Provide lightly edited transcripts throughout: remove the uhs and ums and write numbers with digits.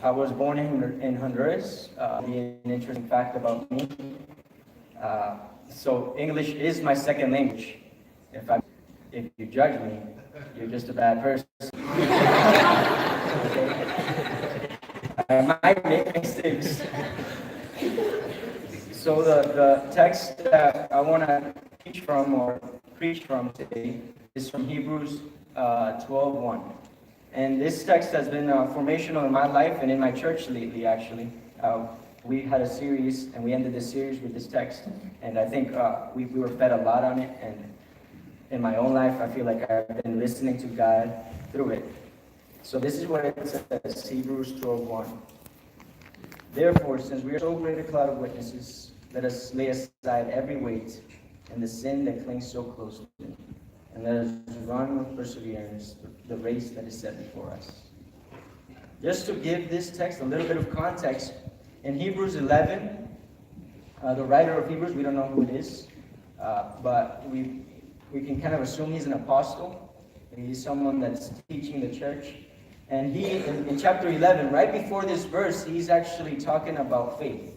I was born in Honduras. An interesting fact about me. So English is my second language. If you judge me, you're just a bad person. I might make mistakes. So the text that I want to teach from or preach from today is from Hebrews 12:1. And this text has been formational in my life and in my church lately, actually. We had a series, and we ended the series with this text. And I think we were fed a lot on it. And in my own life, I feel like I've been listening to God through it. So this is what it says, Hebrews 12:1. Therefore, since we are so great a cloud of witnesses, let us lay aside every weight and the sin that clings so closely, and let us run with perseverance the race that is set before us. Just to give this text a little bit of context, in Hebrews 11, the writer of Hebrews, we don't know who it is, but we can kind of assume he's an apostle. He's someone that's teaching the church. And he, in chapter 11, right before this verse, he's actually talking about faith,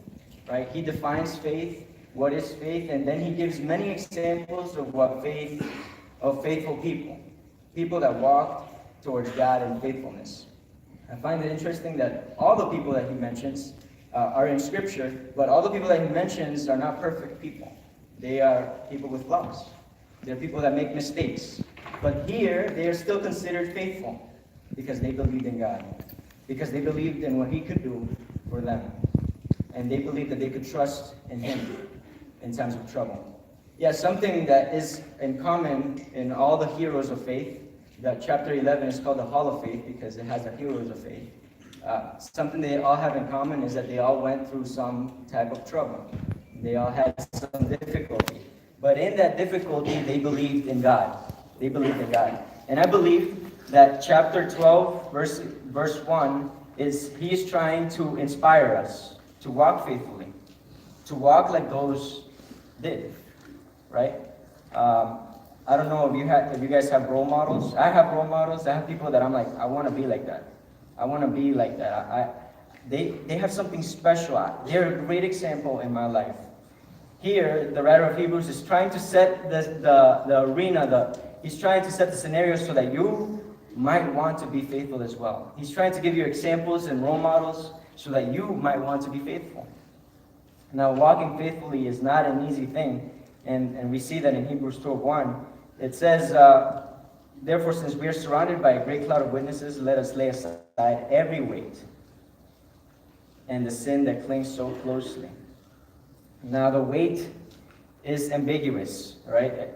right? He defines faith, what is faith, and then he gives many examples of faithful people, people that walk towards God in faithfulness. I find it interesting that all the people that he mentions are in Scripture, but all the people that he mentions are not perfect people. They are people with flaws. They're people that make mistakes. But here, they are still considered faithful because they believed in God, because they believed in what he could do for them. And they believed that they could trust in him in times of trouble. Yeah, something that is in common in all the heroes of faith, that chapter 11 is called the Hall of Faith because it has the heroes of faith. Something they all have in common is that they all went through some type of trouble. They all had some difficulty. But in that difficulty, they believed in God. They believed in God. And I believe that chapter 12, verse 1, he is trying to inspire us to walk faithfully, to walk like those did, right? I don't know if you guys have role models. I have role models. I have people that I'm like, I want to be like that. I want to be like that. They have something special. They're a great example in my life. Here, the writer of Hebrews is trying to set the arena, he's trying to set the scenario so that you might want to be faithful as well. He's trying to give you examples and role models so that you might want to be faithful. Now, walking faithfully is not an easy thing, and we see that in Hebrews 12:1. It says, therefore, since we are surrounded by a great cloud of witnesses, let us lay aside every weight and the sin that clings so closely. Now, the weight is ambiguous, right?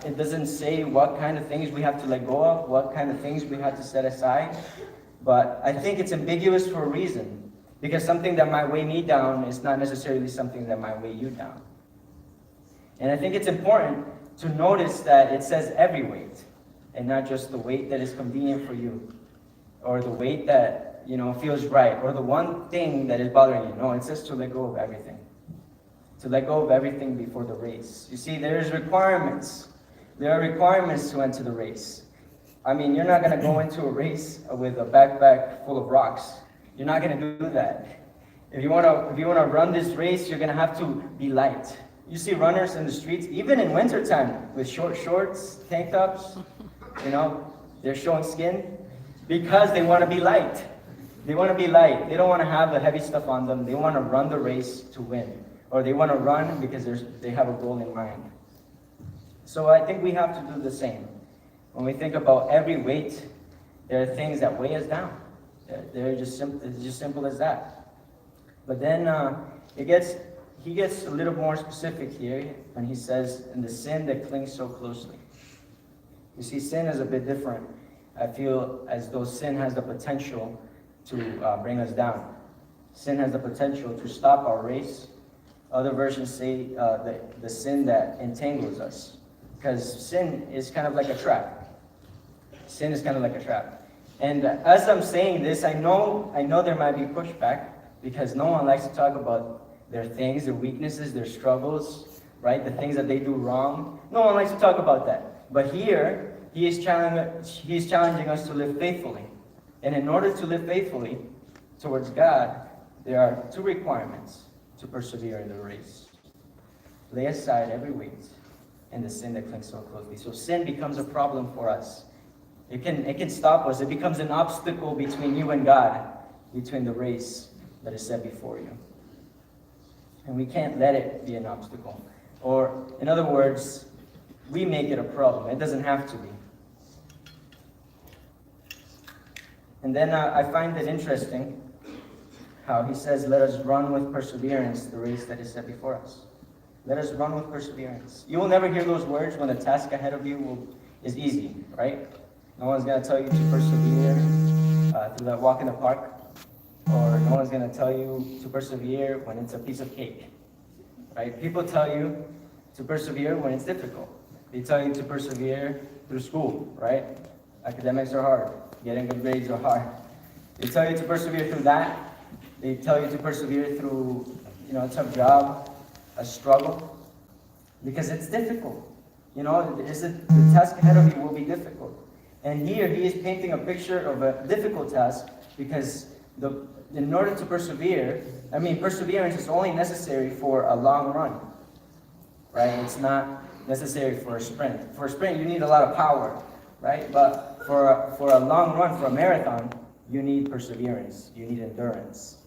It doesn't say what kind of things we have to let go of, what kind of things we have to set aside. But I think it's ambiguous for a reason. Because something that might weigh me down is not necessarily something that might weigh you down. And I think it's important to notice that it says every weight, and not just the weight that is convenient for you, or the weight that feels right, or the one thing that is bothering you. No, it says to let go of everything. To let go of everything before the race. You see, there's requirements. There are requirements to enter the race. I mean, you're not going to go into a race with a backpack full of rocks. You're not going to do that. If you want to run this race, you're going to have to be light. You see runners in the streets, even in wintertime, with short shorts, tank tops. They're showing skin because they want to be light. They want to be light. They don't want to have the heavy stuff on them. They want to run the race to win. Or they want to run because they have a goal in mind. So I think we have to do the same. When we think about every weight, there are things that weigh us down. They're just simple. It's just simple as that. But then he gets a little more specific here when he says, "And the sin that clings so closely." You see, sin is a bit different. I feel as though sin has the potential to bring us down. Sin has the potential to stop our race. Other versions say the sin that entangles us. Because sin is kind of like a trap. Sin is kind of like a trap. And as I'm saying this, I know there might be pushback because no one likes to talk about their things, their weaknesses, their struggles, right? The things that they do wrong. No one likes to talk about that. But here, he is challenging us to live faithfully. And in order to live faithfully, towards God, there are two requirements to persevere in the race. Lay aside every weight and the sin that clings so closely. So sin becomes a problem for us. It can stop us. It becomes an obstacle between you and God, between the race that is set before you. And we can't let it be an obstacle. Or, in other words, we make it a problem. It doesn't have to be. And then I find it interesting how he says, let us run with perseverance the race that is set before us. Let us run with perseverance. You will never hear those words when the task ahead of you is easy, right? No one's going to tell you to persevere through that walk in the park. Or no one's going to tell you to persevere when it's a piece of cake, right? People tell you to persevere when it's difficult. They tell you to persevere through school, right? Academics are hard. Getting good grades are hard. They tell you to persevere through that. They tell you to persevere through, a tough job, a struggle, because it's difficult. The task ahead of you will be difficult. And here he is painting a picture of a difficult task because in order to persevere, perseverance is only necessary for a long run, right? It's not necessary for a sprint. For a sprint, you need a lot of power, right? But for a long run, for a marathon, you need perseverance. You need endurance.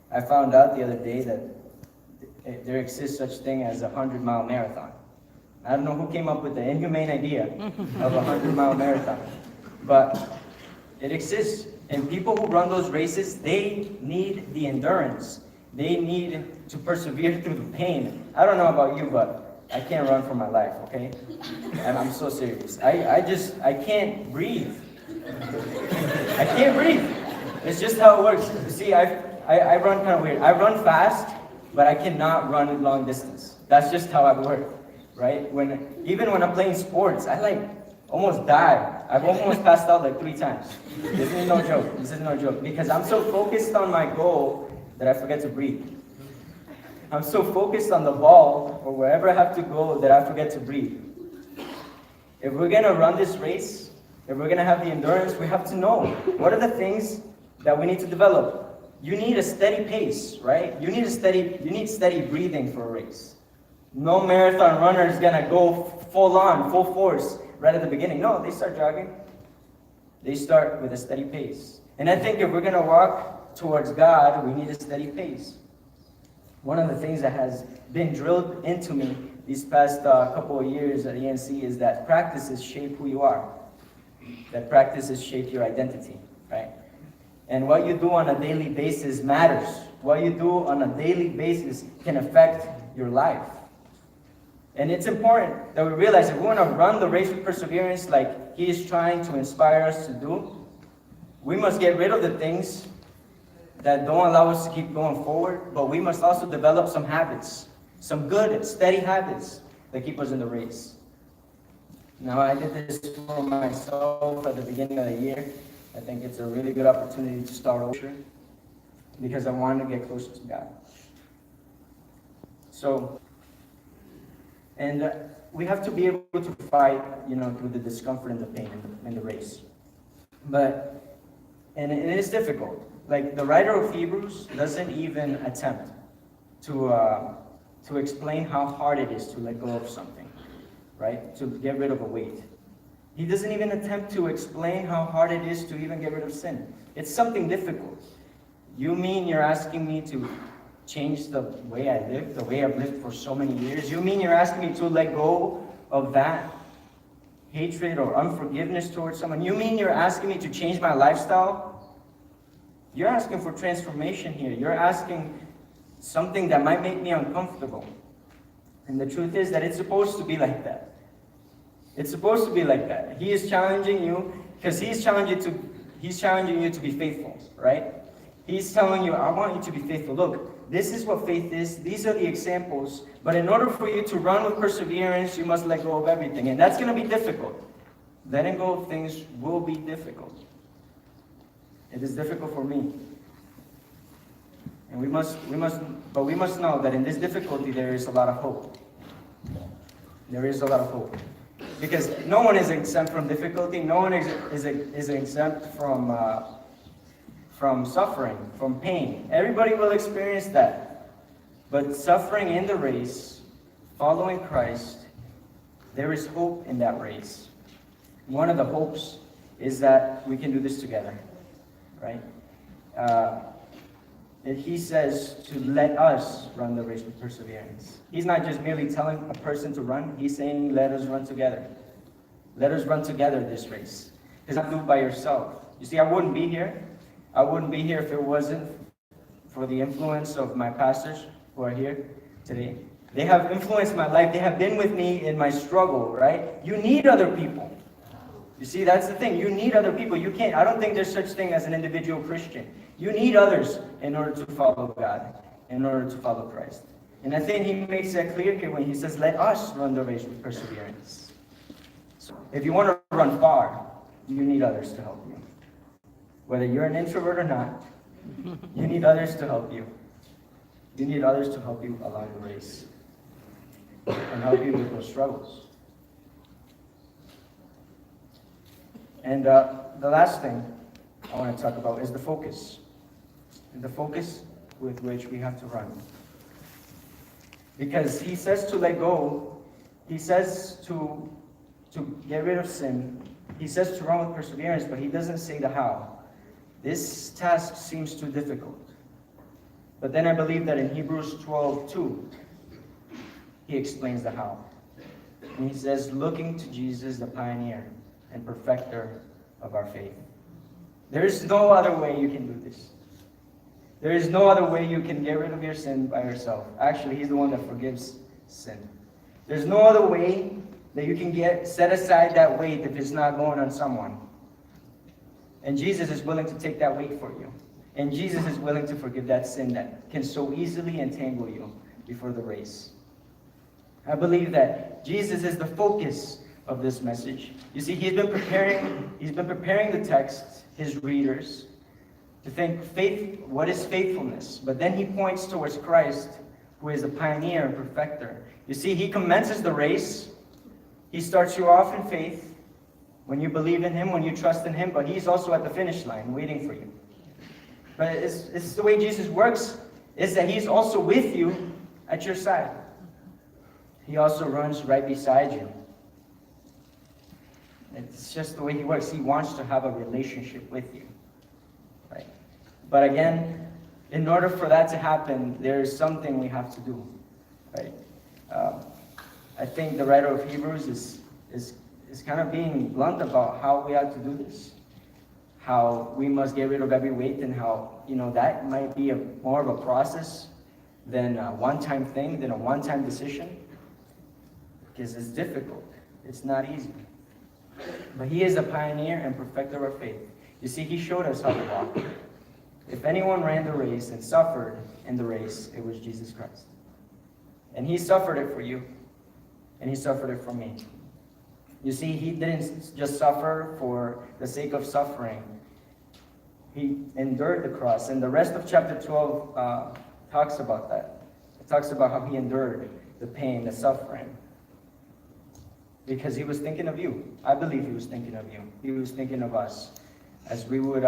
I found out the other day that there exists such thing as a 100-mile marathon. I don't know who came up with the inhumane idea of a 100-mile marathon, but it exists. And people who run those races, they need the endurance. They need to persevere through the pain. I don't know about you, but I can't run for my life, okay? And I'm so serious. I can't breathe. I can't breathe. It's just how it works. You see, I run kind of weird. I run fast, but I cannot run long distance. That's just how I work, right? Even when I'm playing sports, I almost die. I've almost passed out 3 times. This is no joke. This is no joke. Because I'm so focused on my goal that I forget to breathe. I'm so focused on the ball or wherever I have to go that I forget to breathe. If we're going to run this race, if we're going to have the endurance, we have to know what are the things that we need to develop. You need a steady pace, right? You need steady breathing for a race. No marathon runner is going to go full force right at the beginning. No, they start jogging. They start with a steady pace. And I think if we're going to walk towards God, we need a steady pace. One of the things that has been drilled into me these past couple of years at ENC is that practices shape who you are. That practices shape your identity, right? And what you do on a daily basis matters. What you do on a daily basis can affect your life. And it's important that we realize if we want to run the race with perseverance like he is trying to inspire us to do, we must get rid of the things that don't allow us to keep going forward, but we must also develop some habits, some good, steady habits that keep us in the race. Now, I did this for myself at the beginning of the year. I think it's a really good opportunity to start over because I want to get closer to God. So, and we have to be able to fight, through the discomfort and the pain in the race. And it is difficult. The writer of Hebrews doesn't even attempt to explain how hard it is to let go of something, right? To get rid of a weight. He doesn't even attempt to explain how hard it is to even get rid of sin. It's something difficult. You mean you're asking me to change the way I live, the way I've lived for so many years? You mean you're asking me to let go of that hatred or unforgiveness towards someone? You mean you're asking me to change my lifestyle? You're asking for transformation here. You're asking something that might make me uncomfortable. And the truth is that it's supposed to be like that. It's supposed to be like that. He is challenging you because he's challenging you to be faithful, right? He's telling you, I want you to be faithful. Look, this is what faith is. These are the examples. But in order for you to run with perseverance, you must let go of everything. And that's going to be difficult. Letting go of things will be difficult. It is difficult for me. And we must know that in this difficulty there is a lot of hope. There is a lot of hope. Because no one is exempt from difficulty. No one is exempt from from suffering, from pain. Everybody will experience that. But suffering in the race, following Christ, there is hope in that race. One of the hopes is that we can do this together, right? He says to let us run the race with perseverance. He's not just merely telling a person to run. He's saying, let us run together. Let us run together this race. Because not do it by yourself. You see, I wouldn't be here. I wouldn't be here if it wasn't for the influence of my pastors who are here today. They have influenced my life. They have been with me in my struggle, right? You need other people. You see, that's the thing. You need other people. You can't. I don't think there's such thing as an individual Christian. You need others in order to follow God, in order to follow Christ. And I think he makes that clear here when he says, let us run the race with perseverance. So if you want to run far, you need others to help you. Whether you're an introvert or not, you need others to help you. You need others to help you along the race and help you with those struggles. And the last thing I want to talk about is the focus. And the focus with which we have to run. Because he says to let go, he says to get rid of sin, he says to run with perseverance, but he doesn't say the how. This task seems too difficult. But then I believe that in Hebrews 12:2, he explains the how. And he says, looking to Jesus, the pioneer and perfecter of our faith. There is no other way you can do this. There is no other way you can get rid of your sin by yourself. Actually, he's the one that forgives sin. There's no other way that you can set aside that weight if it's not going on someone. And Jesus is willing to take that weight for you. And Jesus is willing to forgive that sin that can so easily entangle you before the race. I believe that Jesus is the focus of this message. You see, he's been preparing the text, his readers, to think what is faithfulness? But then he points towards Christ, who is the pioneer and perfecter. You see, he commences the race. He starts you off in faith when you believe in him, when you trust in him, but he's also at the finish line waiting for you. But it's the way Jesus works, is that he's also with you at your side. He also runs right beside you. It's just the way he works. He wants to have a relationship with you. Right? But again, in order for that to happen, there is something we have to do. Right? I think the writer of Hebrews is kind of being blunt about how we have to do this. How we must get rid of every weight, and how, that might be more of a process than a one-time thing, than a one-time decision. Because it's difficult. It's not easy. But he is a pioneer and perfecter of faith. You see, he showed us how to walk. If anyone ran the race and suffered in the race, it was Jesus Christ. And he suffered it for you. And he suffered it for me. You see, he didn't just suffer for the sake of suffering. He endured the cross. And the rest of chapter 12 talks about that. It talks about how he endured the pain, the suffering. Because he was thinking of you. I believe he was thinking of you. He was thinking of us, as we would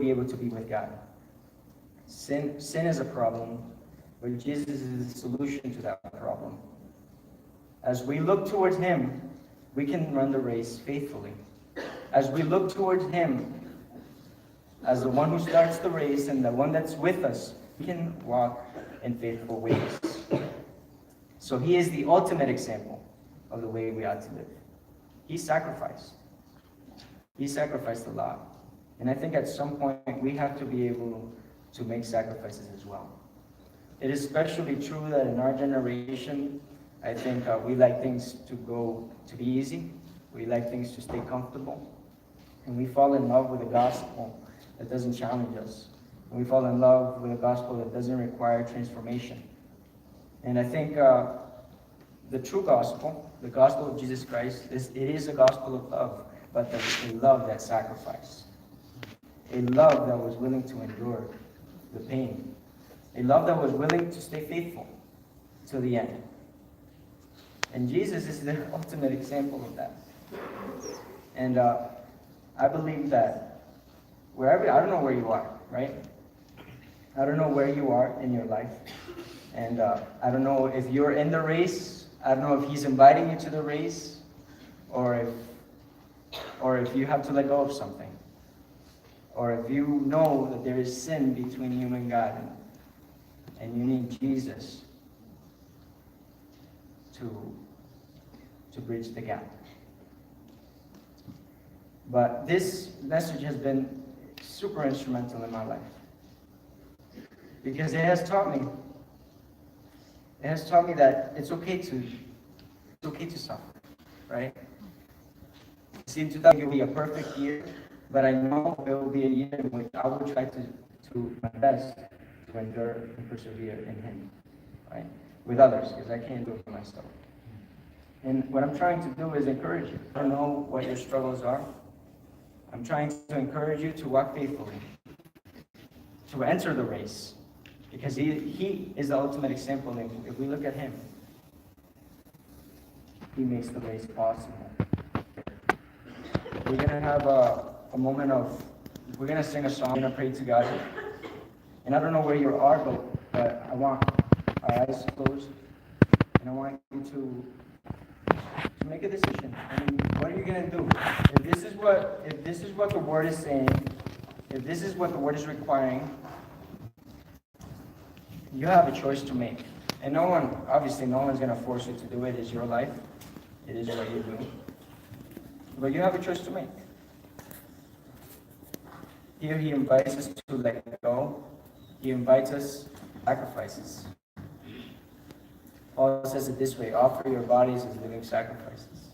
be able to be with God. Sin is a problem, but Jesus is the solution to that problem. As we look towards him, we can run the race faithfully. As we look towards him, as the one who starts the race and the one that's with us, we can walk in faithful ways. So he is the ultimate example of the way we ought to live. He sacrificed. He sacrificed a lot. And I think at some point we have to be able to make sacrifices as well. It is especially true that in our generation, I think we like things to be easy. We like things to stay comfortable. And we fall in love with a gospel that doesn't challenge us. And we fall in love with a gospel that doesn't require transformation. And I think the true gospel, the gospel of Jesus Christ, it is a gospel of love, but a love that sacrificed. A love that was willing to endure the pain. A love that was willing to stay faithful to the end. And Jesus is the ultimate example of that. And I believe that wherever, I don't know where you are, right? I don't know where you are in your life. And I don't know if you're in the race. I don't know if he's inviting you to the race, or if you have to let go of something. Or if you know that there is sin between you and God, and you need Jesus to bridge the gap. But this message has been super instrumental in my life. Because it has taught me that it's okay to suffer, right? See, 2000 will be a perfect year, but I know it will be a year in which I will try to my best to endure and persevere in Him, right? With others, because I can't do it for myself. And what I'm trying to do is encourage you. I don't know what your struggles are. I'm trying to encourage you to walk faithfully, to enter the race, because he is the ultimate example. If we look at Him, He makes the race possible. We're going to have a moment of, we're going to sing a song, we're going to pray to God. And I don't know where you are, but I want our eyes closed, and I want you to make a decision. I mean, what are you going to do? If this is what the Word is saying, if this is what the Word is requiring, you have a choice to make. And obviously no one's going to force you to do it. It's your life. It is what you do. But you have a choice to make. Here He invites us to let go. He invites us sacrifices. Paul says it this way: offer your bodies as living sacrifices.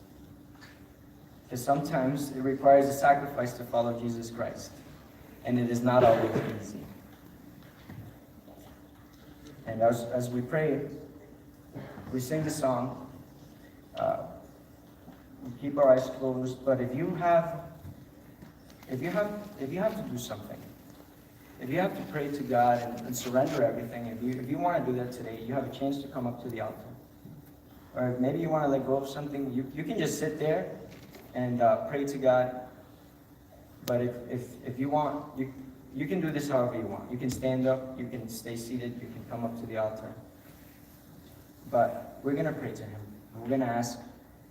Because sometimes it requires a sacrifice to follow Jesus Christ. And it is not always easy. And as we pray, we sing the song. We keep our eyes closed. But if you have to do something, if you have to pray to God and surrender everything, if you want to do that today, you have a chance to come up to the altar. Or maybe you want to let go of something, you can just sit there and pray to God. But if you want, you can do this however you want. You can stand up, you can stay seated, you can come up to the altar. But we're going to pray to Him. And we're going to ask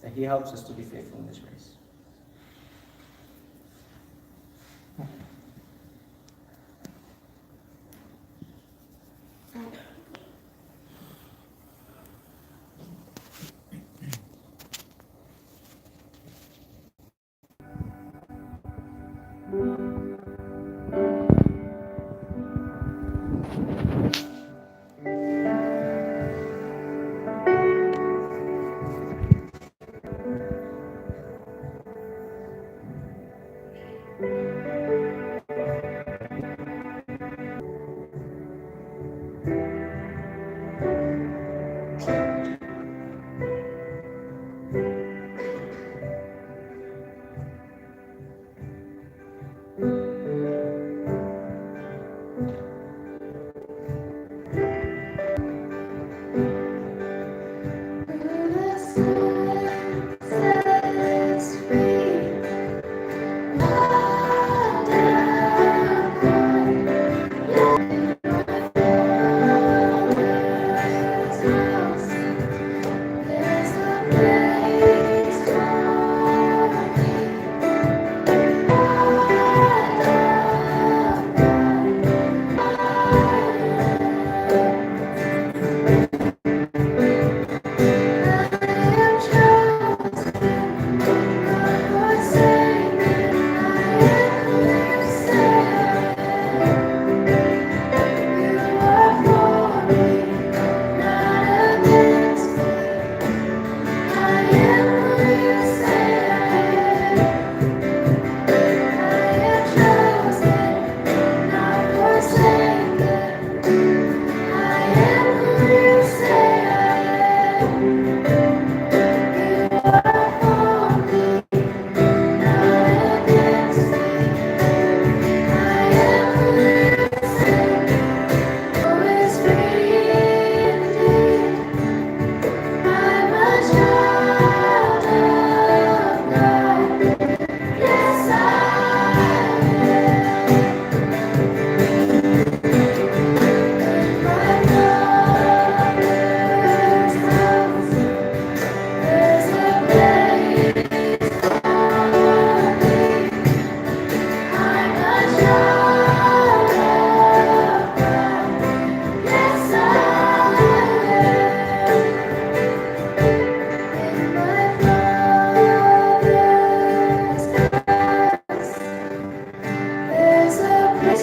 that He helps us to be faithful in this race. Thank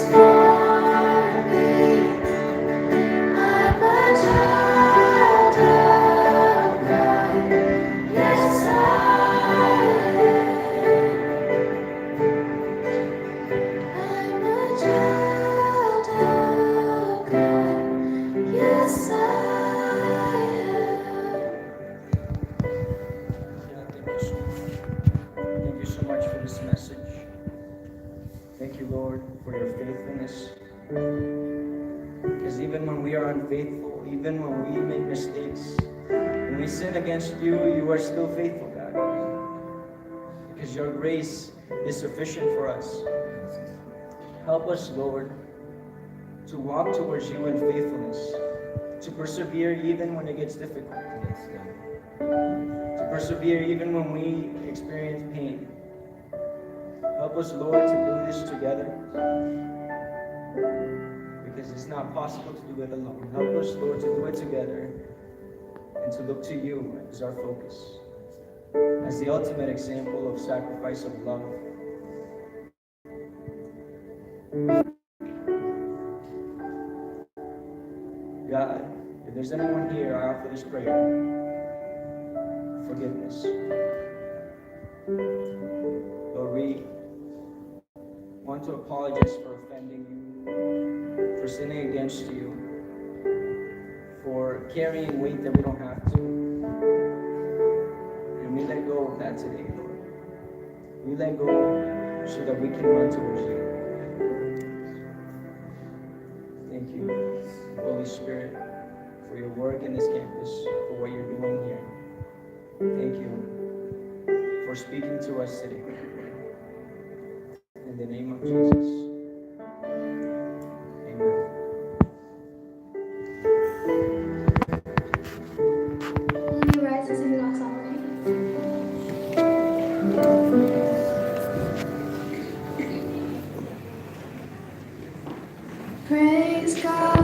you so much for this message. Thank you, Lord, for your faithfulness. Because even when we are unfaithful, even when we make mistakes, when we sin against you, you are still faithful, God. Because your grace is sufficient for us. Help us, Lord, to walk towards you in faithfulness, to persevere even when it gets difficult, to persevere even when we experience pain. Help us, Lord, to do this together, because it's not possible to do it alone. Help us, Lord, to do it together and to look to you as our focus, as the ultimate example of sacrifice of love. God, if there's anyone here, I offer this prayer. Forgiveness. Lord, we want to apologize for offending you, for sinning against you, for carrying weight that we don't have to. And we let go of that today, Lord. We let go so that we can run towards you. Thank you, Holy Spirit, for your work in this campus, for what you're doing here. Thank you for speaking to us today. In the name of Jesus. Amen. Will you rise and sing the last song with me? Praise God.